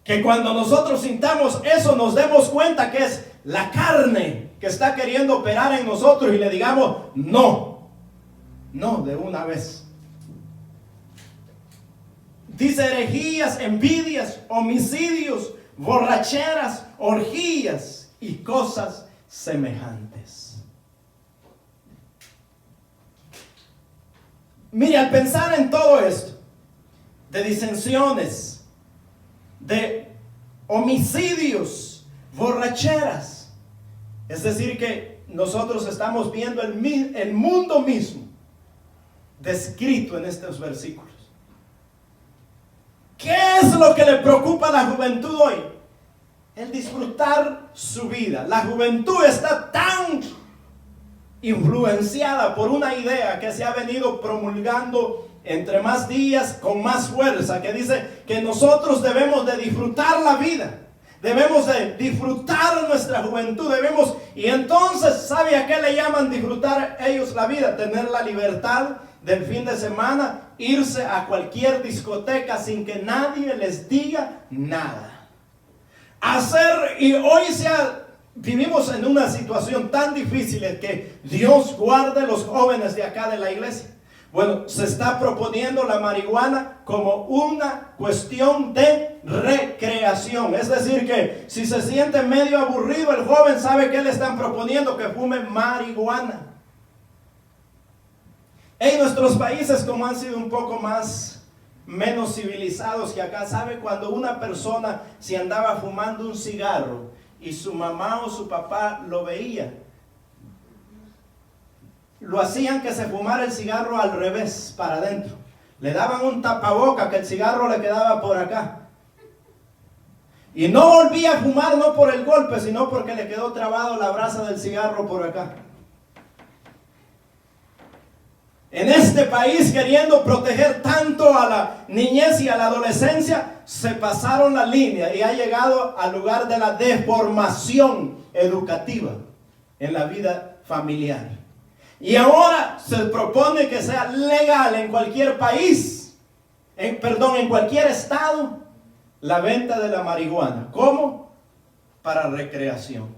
Que cuando nosotros sintamos eso, nos demos cuenta que es la carne que está queriendo operar en nosotros y le digamos no de una vez. Dice herejías, envidias, homicidios, borracheras, orgías y cosas semejantes. Mire, al pensar en todo esto, de disensiones, de homicidios, borracheras, es decir que nosotros estamos viendo el mundo mismo descrito en estos versículos. ¿Qué es lo que le preocupa a la juventud hoy? El disfrutar su vida. La juventud está tan influenciada por una idea que se ha venido promulgando entre más días con más fuerza, que dice que nosotros debemos de disfrutar la vida, debemos de disfrutar nuestra juventud, y entonces, ¿sabe a qué le llaman disfrutar ellos la vida? Tener la libertad del fin de semana, irse a cualquier discoteca sin que nadie les diga nada. Y hoy vivimos en una situación tan difícil que Dios guarde los jóvenes de acá de la iglesia. Bueno, se está proponiendo la marihuana como una cuestión de recreación. Es decir que si se siente medio aburrido el joven, ¿sabe qué le están proponiendo? Que fume marihuana. En nuestros países, como han sido un poco menos civilizados que acá, ¿sabe? Cuando una persona se andaba fumando un cigarro y su mamá o su papá lo veía, lo hacían que se fumara el cigarro al revés, para adentro. Le daban un tapaboca que el cigarro le quedaba por acá. Y no volvía a fumar, no por el golpe, sino porque le quedó trabado la brasa del cigarro por acá. En este país, queriendo proteger tanto a la niñez y a la adolescencia, se pasaron la línea y ha llegado al lugar de la deformación educativa en la vida familiar. Y ahora se propone que sea legal en cualquier país, en cualquier estado, la venta de la marihuana. ¿Cómo? Para recreación.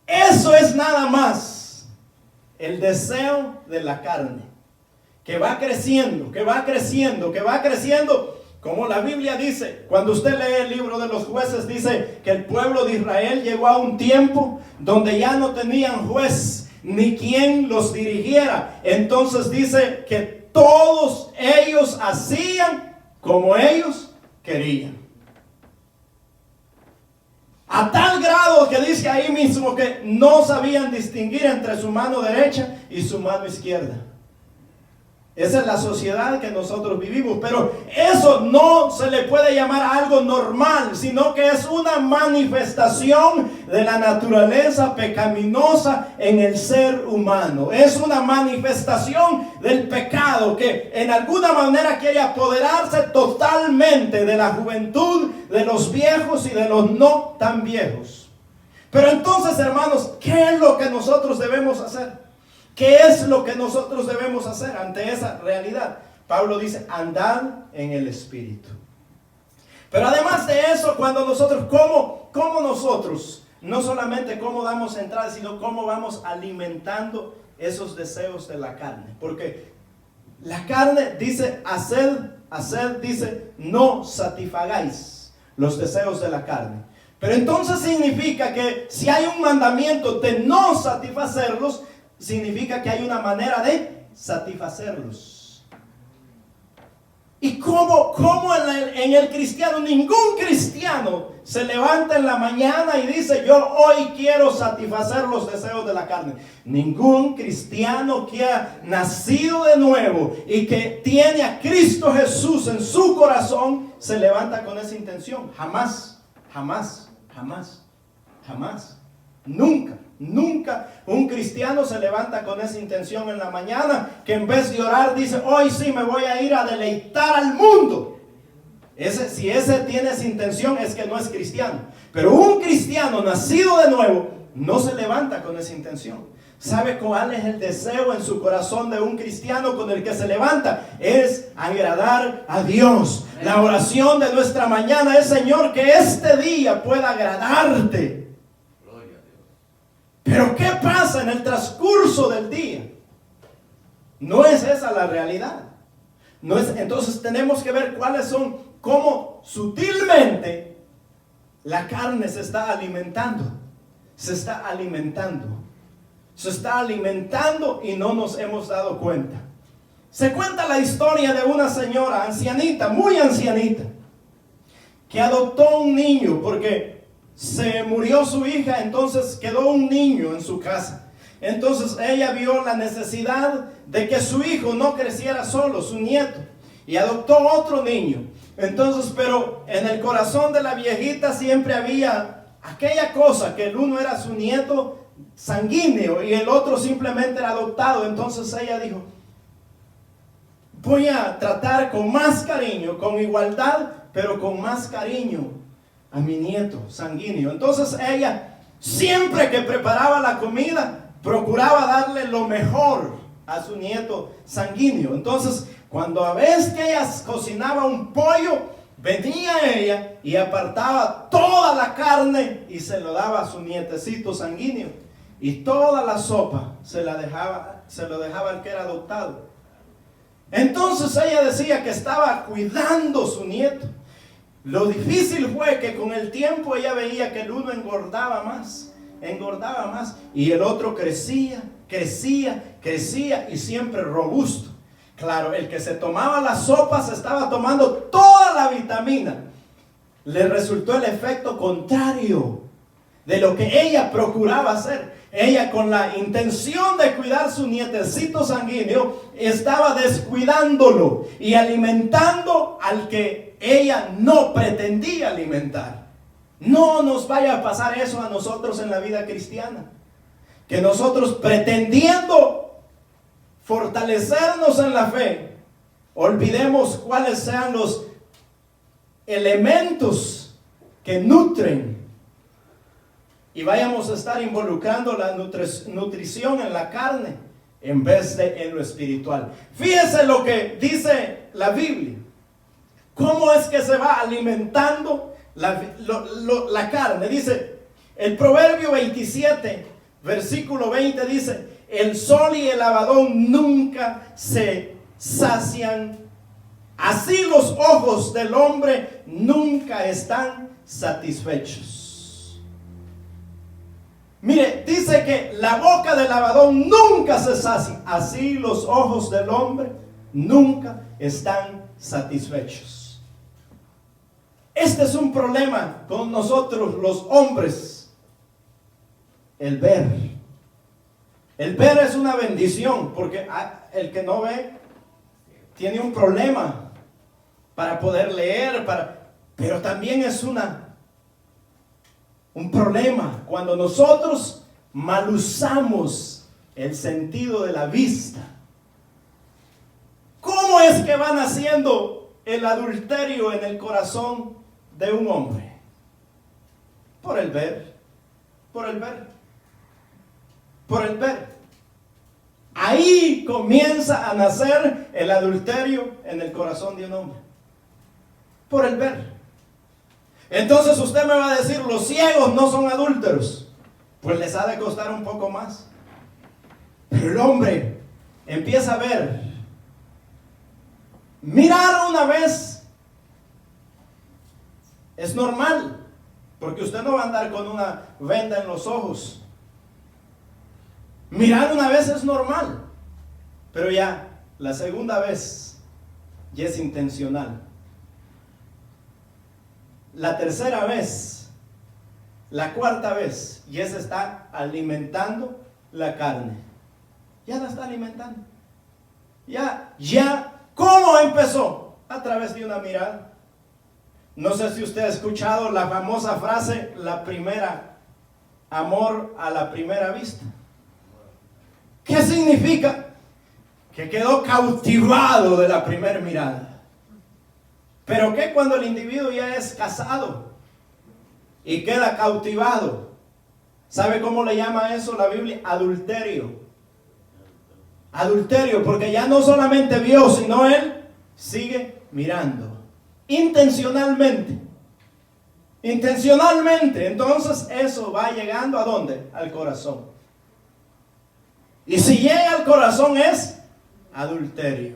Eso es nada más el deseo de la carne, que va creciendo, que va creciendo, que va creciendo. Como la Biblia dice, cuando usted lee el libro de los Jueces, dice que el pueblo de Israel llegó a un tiempo donde ya no tenían juez ni quien los dirigiera. Entonces dice que todos ellos hacían como ellos querían. A tal grado que dice ahí mismo que no sabían distinguir entre su mano derecha y su mano izquierda. Esa es la sociedad que nosotros vivimos, pero eso no se le puede llamar algo normal, sino que es una manifestación de la naturaleza pecaminosa en el ser humano. Es una manifestación del pecado que en alguna manera quiere apoderarse totalmente de la juventud, de los viejos y de los no tan viejos. Pero entonces, hermanos, ¿qué es lo que nosotros debemos hacer? ¿Qué es lo que nosotros debemos hacer ante esa realidad? Pablo dice, andad en el Espíritu. Pero además de eso, cuando nosotros, ¿cómo nosotros, no solamente cómo damos entrada, sino cómo vamos alimentando esos deseos de la carne? Porque la carne dice, haced, dice, no satisfagáis los deseos de la carne. Pero entonces significa que si hay un mandamiento de no satisfacerlos, significa que hay una manera de satisfacerlos. ¿Y cómo en el cristiano? Ningún cristiano se levanta en la mañana y dice, yo hoy quiero satisfacer los deseos de la carne. Ningún cristiano que ha nacido de nuevo y que tiene a Cristo Jesús en su corazón se levanta con esa intención. Jamás, jamás, jamás, jamás. Nunca un cristiano se levanta con esa intención en la mañana, que en vez de orar dice, hoy sí me voy a ir a deleitar al mundo. Si ese tiene esa intención, es que no es cristiano. Pero un cristiano nacido de nuevo no se levanta con esa intención. ¿Sabe cuál es el deseo en su corazón de un cristiano con el que se levanta? Es agradar a Dios. La oración de nuestra mañana es, Señor, que este día pueda agradarte. Pero ¿qué pasa en el transcurso del día? No es esa la realidad. Entonces tenemos que ver cómo sutilmente La carne se está alimentando. Se está alimentando. Se está alimentando y no nos hemos dado cuenta. Se cuenta la historia de una señora ancianita, muy ancianita, que adoptó un niño porque se murió su hija, entonces quedó un niño en su casa. Entonces ella vio la necesidad de que su hijo no creciera solo, su nieto, y adoptó otro niño. Entonces, pero en el corazón de la viejita siempre había aquella cosa, que el uno era su nieto sanguíneo y el otro simplemente era adoptado. Entonces ella dijo: voy a tratar con más cariño, con igualdad, pero con más cariño a mi nieto sanguíneo. Entonces ella, siempre que preparaba la comida, procuraba darle lo mejor a su nieto sanguíneo. Entonces, cuando a veces que ella cocinaba un pollo, venía ella y apartaba toda la carne y se lo daba a su nietecito sanguíneo. Y toda la sopa se lo dejaba al que era adoptado. Entonces ella decía que estaba cuidando a su nieto. Lo difícil fue que con el tiempo ella veía que el uno engordaba más y el otro crecía y siempre robusto. Claro, el que se tomaba la sopa se estaba tomando toda la vitamina. Le resultó el efecto contrario de lo que ella procuraba hacer. Ella, con la intención de cuidar su nietecito sanguíneo, estaba descuidándolo y alimentando al que ella no pretendía alimentar. No nos vaya a pasar eso a nosotros en la vida cristiana, que nosotros, pretendiendo fortalecernos en la fe, olvidemos cuáles sean los elementos que nutren y vayamos a estar involucrando la nutrición en la carne en vez de en lo espiritual. Fíjese lo que dice la Biblia. ¿Cómo es que se va alimentando la carne? Dice el Proverbio 27, versículo 20, dice: el sol y el abadón nunca se sacian, así los ojos del hombre nunca están satisfechos. Mire, dice que la boca del abadón nunca se sacia, así los ojos del hombre nunca están satisfechos. Este es un problema con nosotros los hombres. El ver es una bendición, porque el que no ve tiene un problema para poder leer, pero también es un problema cuando nosotros mal usamos el sentido de la vista. ¿Cómo es que va naciendo el adulterio en el corazón de un hombre? Por el ver. Ahí comienza a nacer el adulterio en el corazón de un hombre. Por el ver. Entonces usted me va a decir: los ciegos no son adúlteros. Pues les ha de costar un poco más. Pero el hombre empieza a ver. Mirar una vez es normal, porque usted no va a andar con una venda en los ojos. Mirar una vez es normal, pero ya la segunda vez ya es intencional. La tercera vez, la cuarta vez, ya se está alimentando la carne. Ya la está alimentando. Ya, ¿cómo empezó? A través de una mirada. No sé si usted ha escuchado la famosa frase: amor a la primera vista. ¿Qué significa? Que quedó cautivado de la primera mirada. Pero ¿qué cuando el individuo ya es casado y queda cautivado? ¿Sabe cómo le llama eso la Biblia? Adulterio. Adulterio, porque ya no solamente vio, sino él sigue mirando. Intencionalmente. Entonces eso va llegando ¿a dónde? Al corazón. Y si llega al corazón es adulterio.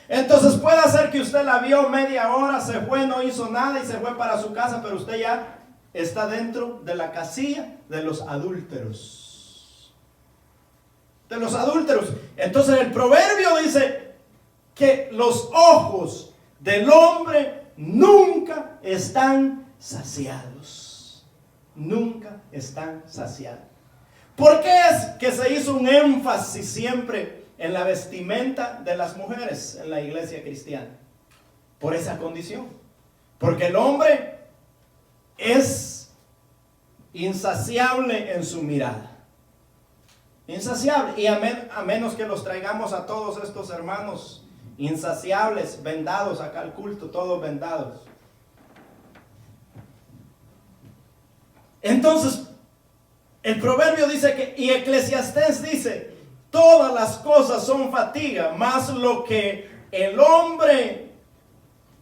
Entonces puede ser que usted usted la vio media hora, se fue, no hizo nada y se fue para su casa, pero usted ya está dentro de la casilla de los adúlteros. De los adúlteros. Entonces el proverbio dice que los ojos del hombre nunca están saciados. Nunca están saciados. ¿Por qué es que se hizo un énfasis siempre en la vestimenta de las mujeres en la iglesia cristiana? Por esa condición. Porque el hombre es insaciable en su mirada. Insaciable. Y a menos que los traigamos a todos estos hermanos insaciables, vendados acá al culto, todos vendados. Entonces, el proverbio dice que, y Eclesiastés dice, todas las cosas son fatiga, más lo que el hombre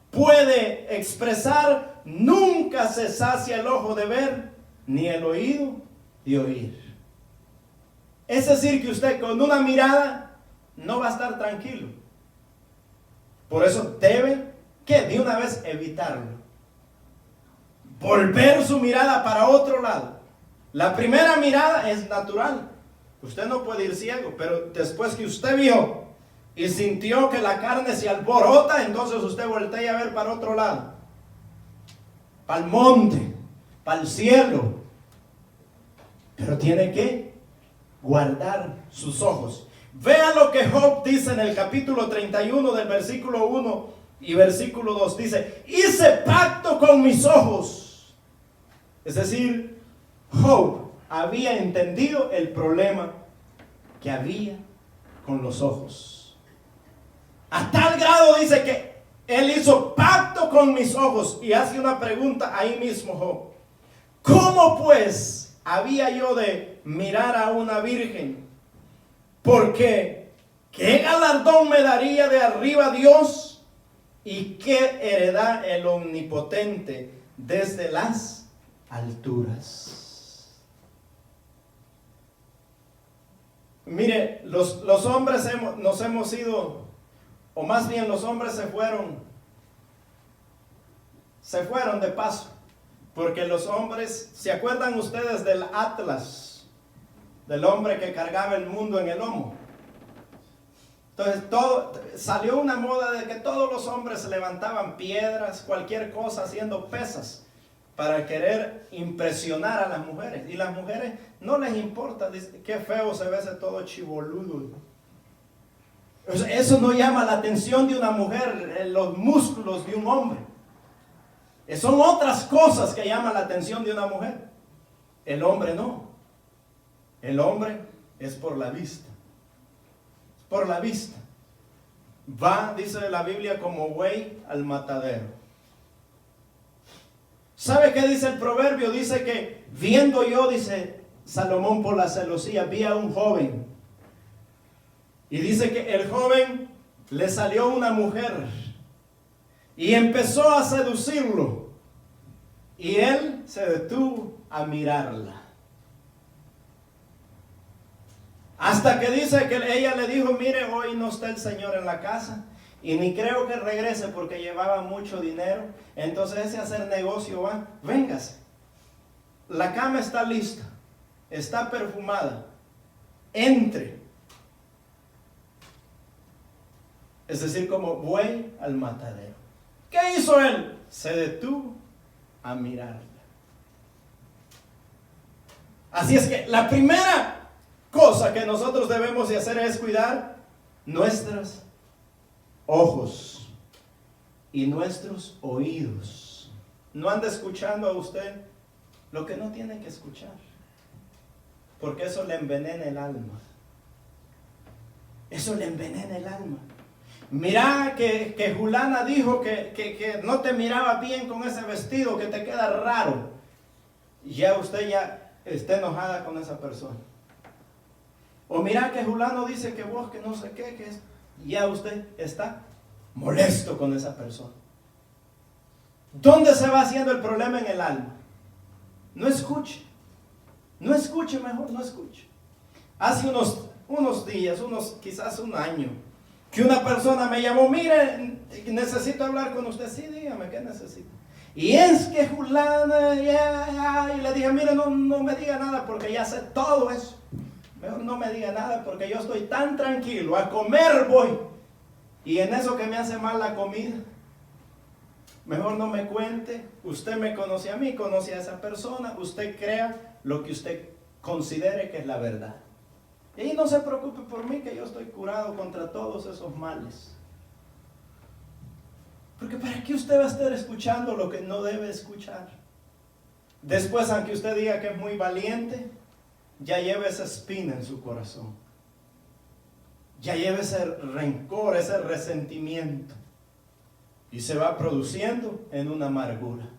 puede expresar, nunca se sacia el ojo de ver, ni el oído de oír. Es decir, que usted con una mirada no va a estar tranquilo. Por eso debe, que de una vez evitarlo. Volver su mirada para otro lado. La primera mirada es natural. Usted no puede ir ciego, pero después que usted vio y sintió que la carne se alborota, entonces usted voltea a ver para otro lado. Para el monte, para el cielo. Pero tiene que guardar sus ojos. Vea lo que Job dice en el capítulo 31 del versículo 1 y versículo 2. Dice, hice pacto con mis ojos. Es decir, Job había entendido el problema que había con los ojos. A tal grado dice que él hizo pacto con mis ojos. Y hace una pregunta ahí mismo Job. ¿Cómo pues había yo de mirar a una virgen? Porque ¿qué galardón me daría de arriba Dios? ¿Y qué heredad el omnipotente desde las alturas? Mire, los hombres nos hemos ido, o más bien los hombres se fueron de paso. Porque los hombres, ¿se acuerdan ustedes del Atlas? Del hombre que cargaba el mundo en el lomo. Entonces salió una moda de que todos los hombres levantaban piedras, cualquier cosa, haciendo pesas para querer impresionar a las mujeres. Y las mujeres no les importa, dice, qué feo se ve ese todo chiboludo. Eso no llama la atención de una mujer, los músculos de un hombre. Son otras cosas que llaman la atención de una mujer. El hombre no. El hombre es por la vista. Por la vista. Va, dice la Biblia, como buey al matadero. ¿Sabe qué dice el proverbio? Dice que viendo yo, dice Salomón, por la celosía, vi a un joven. Y dice que el joven le salió una mujer y empezó a seducirlo. Y él se detuvo a mirarla. Hasta que dice que ella le dijo, mire, hoy no está el Señor en la casa y ni creo que regrese porque llevaba mucho dinero. Entonces ese hacer negocio va, véngase. La cama está lista, está perfumada, entre. Es decir, como buey al matadero. ¿Qué hizo él? Se detuvo a mirarla. Así es que la primera cosa que nosotros debemos de hacer es cuidar nuestros ojos y nuestros oídos. No ande escuchando a usted lo que no tiene que escuchar, porque eso le envenena el alma. Eso le envenena el alma. Mira que Julana dijo que no te miraba bien con ese vestido, que te queda raro. Ya usted ya está enojada con esa persona. O mira que Julano dice que vos que no sé qué, que es. Ya usted está molesto con esa persona. ¿Dónde se va haciendo el problema? En el alma. No escuche. No escuche, mejor no escuche. Hace unos días, quizás un año, Que una persona me llamó, mire, necesito hablar con usted. Sí, dígame, ¿qué necesita? Y es que fulana, y le dije, mire, no me diga nada porque ya sé todo eso. Mejor no me diga nada porque yo estoy tan tranquilo, a comer voy. Y en eso que me hace mal la comida, mejor no me cuente. Usted me conoce a mí, conoce a esa persona. Usted crea lo que usted considere que es la verdad. Y no se preocupe por mí, que yo estoy curado contra todos esos males. Porque ¿para qué usted va a estar escuchando lo que no debe escuchar? Después, aunque usted diga que es muy valiente, ya lleva esa espina en su corazón. Ya lleva ese rencor, ese resentimiento. Y se va produciendo en una amargura.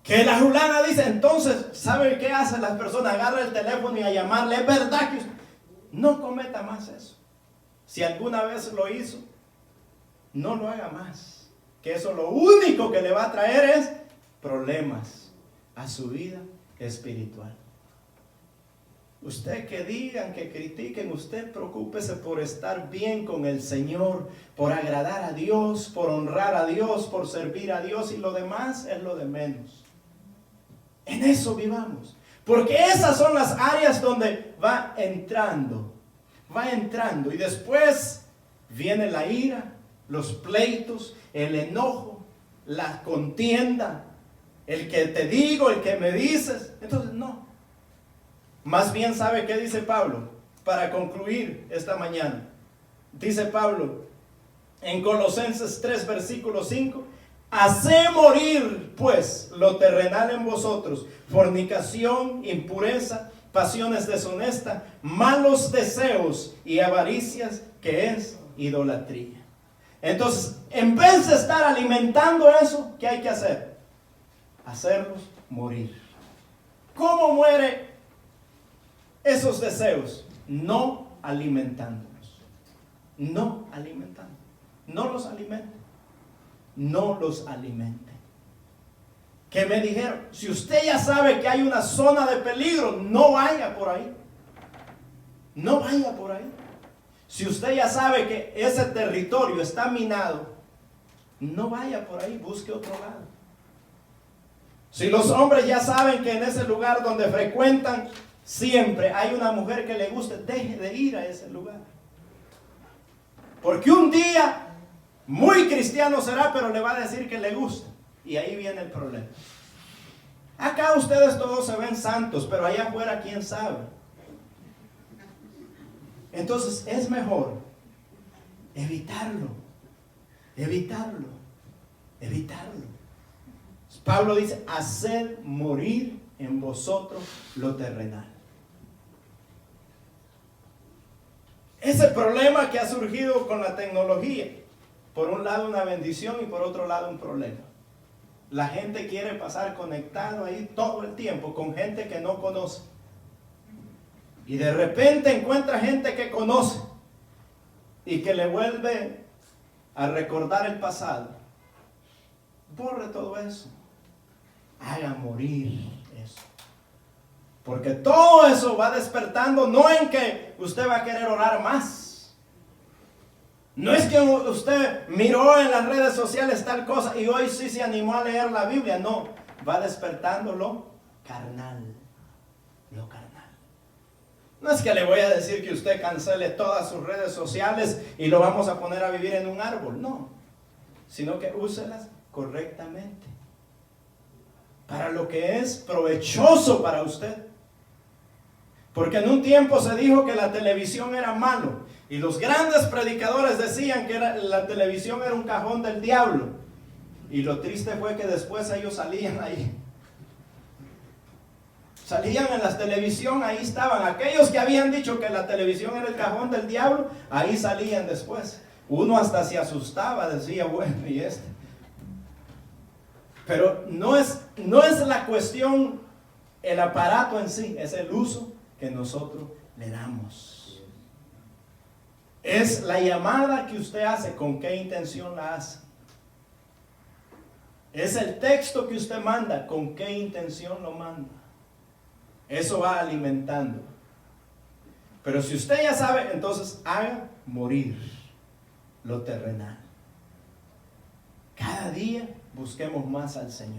Que la fulana dice, entonces, ¿sabe qué hacen las personas? Agarra el teléfono y a llamarle. Es verdad que usted no cometa más eso. Si alguna vez lo hizo, no lo haga más. Que eso lo único que le va a traer es problemas a su vida espiritual. Usted que digan, que critiquen, usted preocúpese por estar bien con el Señor, por agradar a Dios, por honrar a Dios, por servir a Dios, y lo demás es lo de menos. En eso vivamos, porque esas son las áreas donde va entrando, y después viene la ira, los pleitos, el enojo, la contienda, el que te digo, el que me dices. Entonces no. Más bien, ¿sabe qué dice Pablo? Para concluir esta mañana, dice Pablo en Colosenses 3 versículo 5: haced morir pues lo terrenal en vosotros, fornicación, impureza, pasiones deshonestas, malos deseos y avaricias, que es idolatría. Entonces, en vez de estar alimentando eso, ¿qué hay que hacer? Hacerlos morir. ¿Cómo muere esos deseos? No alimentándolos. No alimentando. No los alimente. No los alimente. Que me dijeron, si usted ya sabe que hay una zona de peligro, no vaya por ahí. No vaya por ahí. Si usted ya sabe que ese territorio está minado, no vaya por ahí, busque otro lado. Si los hombres ya saben que en ese lugar donde frecuentan siempre hay una mujer que le guste, deje de ir a ese lugar. Porque un día muy cristiano será, pero le va a decir que le gusta. Y ahí viene el problema. Acá ustedes todos se ven santos, pero allá afuera quién sabe. Entonces es mejor evitarlo. Pablo dice, haced morir en vosotros lo terrenal. Ese problema que ha surgido con la tecnología, por un lado una bendición y por otro lado un problema. La gente quiere pasar conectado ahí todo el tiempo con gente que no conoce. Y de repente encuentra gente que conoce y que le vuelve a recordar el pasado. Borre todo eso. Haga morir eso. Porque todo eso va despertando, no en que usted va a querer orar más. No es que usted miró en las redes sociales tal cosa y hoy sí se animó a leer la Biblia. No, va despertando lo carnal. Lo carnal. No es que le voy a decir que usted cancele todas sus redes sociales y lo vamos a poner a vivir en un árbol. No, sino que úselas correctamente. Para lo que es provechoso para usted. Porque en un tiempo se dijo que la televisión era malo. Y los grandes predicadores decían que la televisión era un cajón del diablo. Y lo triste fue que después ellos salían ahí. Salían en la televisión, ahí estaban. Aquellos que habían dicho que la televisión era el cajón del diablo, ahí salían después. Uno hasta se asustaba, decía, bueno, ¿y este? Pero no es la cuestión, el aparato en sí, es el uso que nosotros le damos. Es la llamada que usted hace, con qué intención la hace. Es el texto que usted manda, con qué intención lo manda. Eso va alimentando. Pero si usted ya sabe, entonces haga morir lo terrenal. Cada día busquemos más al Señor.